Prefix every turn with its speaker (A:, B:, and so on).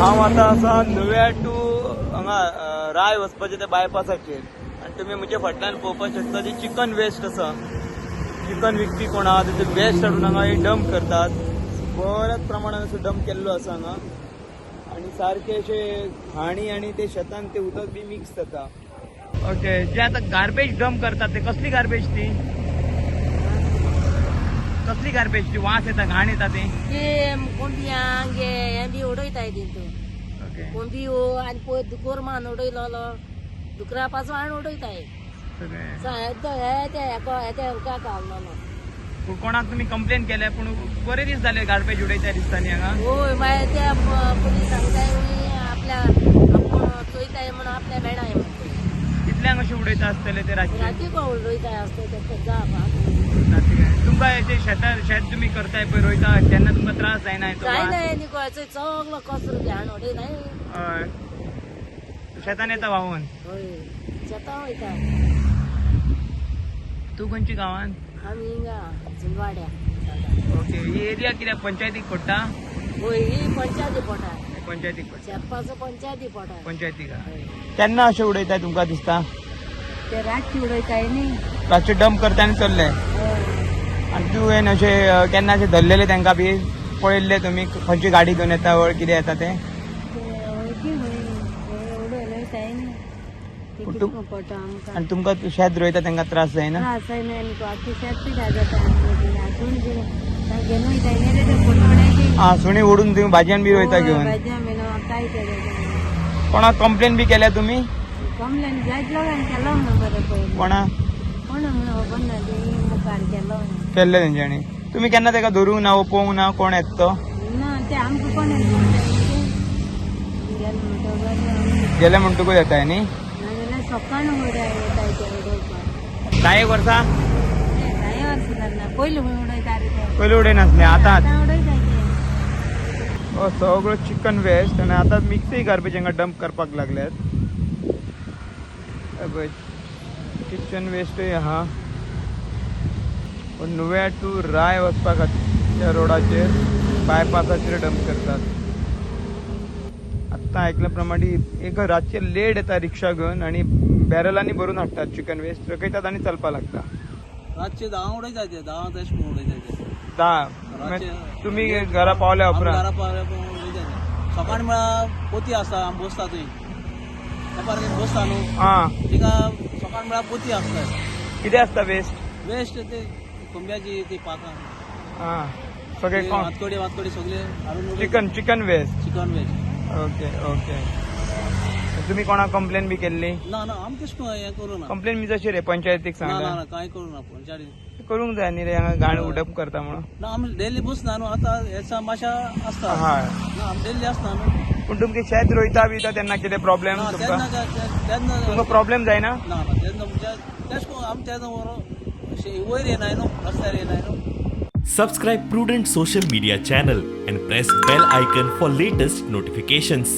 A: हांव आतां आसा नुव्या टू हांगा राय वचपाचें ते बायपासाचेर आनी तुमी म्हजे फाटल्यान पळोवपाक शकता जी चिकन वेस्ट आसा. चिकन विकपी कोण आहा तेचे वेस्ट हाडून हांगा डंप करतात. बऱ्याच प्रमाणान असो डंप केल्लो आसा हांगा आनी सारके अशे घाणी आनी ते शेतान ते उदक बी मिक्स जाता. ओके, जे आतां गार्बेज डंप करतात ते कसली गार्बेज ती? कसली गार्बेज ती? वास येता, घाण येता ते?
B: कोंबियांक हे बी उडयताय तितून.
A: ओके,
B: कोंबियो आनी पळय गोरमान उडयलो दुकरा पासून हाडून उडयताय. हेका घाललो.
A: कोणाक तुमी कंप्लेन केल्या पूण बरे दीस जाले गार्बेज उडयता दिसतानी हांगा.
B: होय, मागीर त्या पुलीस सांगताय आपल्या आपूण चोयताय म्हणून आपल्या मेळाय म्हणून.
A: कितल्यांक अशें उडयता आसतले ते रातचे?
B: राती को उडयताय आसता ते जा
A: तुमकां हेचे शेत तुमी करताय पळय, रोयता तेन्ना तुमकां त्रास जायना?
B: जायनाय न्ही गोंयचो सगलो कचरो ते हाडून उडयनाय.
A: हय, शेतान येता व्हांवून?
B: होय, शेतां वयता.
A: तूं खंयची गांवान?
B: आमी हिंगा झुलवाड्या.
A: ओके, ही एरिया कित्याक पंचायतीक पडटा?
B: होय, ही पंचायती पोटा.
A: पंचायतीक पडटा.
B: शेतपाचो पंचायती पोटा.
A: पंचायतीक केन्ना अशें उडयताय तुमकां दिसता?
B: ते रातची उडयताय न्ही.
A: रातचे डंप करता आनी चल्ले. आनी तुवें अशें केन्ना अशें धरलेले तांकां बी पळयल्ले तुमी खंयची गाडी घेवन येता वळ कितें येता ते? आनी तुमकां शेत रोयता तांकां त्रास जायना? सुणी ओडून तुम्ही भाजयान बी वयता घेवन. कोणाक कंप्लेन बी केल्या तुमी? कोणा केल्ले तेंच्यांनी? तुमी केन्ना ताका धरूंक ना, पळोवंक ना कोण येता तो? गेले म्हणटकूच येताय न्ही? 10 वर्सां पयलीं उडयनासले, आतांच सगळो चिकन वेस्ट आनी आतां मिक्सय गार्बेज हांगा डंप करपाक लागल्यात. किचन वेस्टूय आहा. नुव्या टू राय वचपा खातीर त्या रोडाचेर बायपासाचेर डंप करतात. आतां आयकल्या प्रमाणे एक रातचे लेट येता रिक्षा घेवन आनी बॅरलांनी भरून हाडटात चिकन वेस्ट, रकयतात आनी चलपा लागता.
C: रातचे 10 उडयतात ते 10 तशें म्हणून उडयतात ते.
A: 10 तुमी घरा पावल्या उपरांत?
C: घरा पावल्या उडयतात. सकाळी म्हळ्यार पोती आसता, आमी बसता थंय पेपर घेवन बसता न्हू. थिंगा सकाळी म्हळ्यार पोती आसता.
A: कितें आसता वेस्ट?
C: वेस्ट ते कोंब्याची ती पाकां
A: सगळे
C: वातकडी सगळे हाडून
A: chicken waste.
C: Chicken waste.
A: Okay okay. तुमी कोणाक कंप्लेन बी केल्ली?
C: ना ना, आमी तशें हें करूं ना.
A: कंप्लेन बी जशी रे पंचायतीक
C: ना
A: सांगता?
C: ना, कांय करूं ना. पंचायती
A: करूंक जाय न्ही रे, हांगा घाण उडप करता म्हणून.
C: ना, आमी डेली बसना न्हू. आतां हेचा मातशा आसता.
A: हय,
C: ना, आमी डेली आसना न्हू.
A: पूण तुमचे शेत रोयता बिता तेन्ना कितें प्रॉब्लेम तुमकां? तुमकां प्रॉब्लेम जायना?
C: ना ना, तेन्ना म्हणजे तेश कोन आमी तेन्ना अशें वयर येनाय न्हू, रस्त्यार येनाय न्हू.
D: Subscribe Prudent social media channel and press bell icon for latest notifications.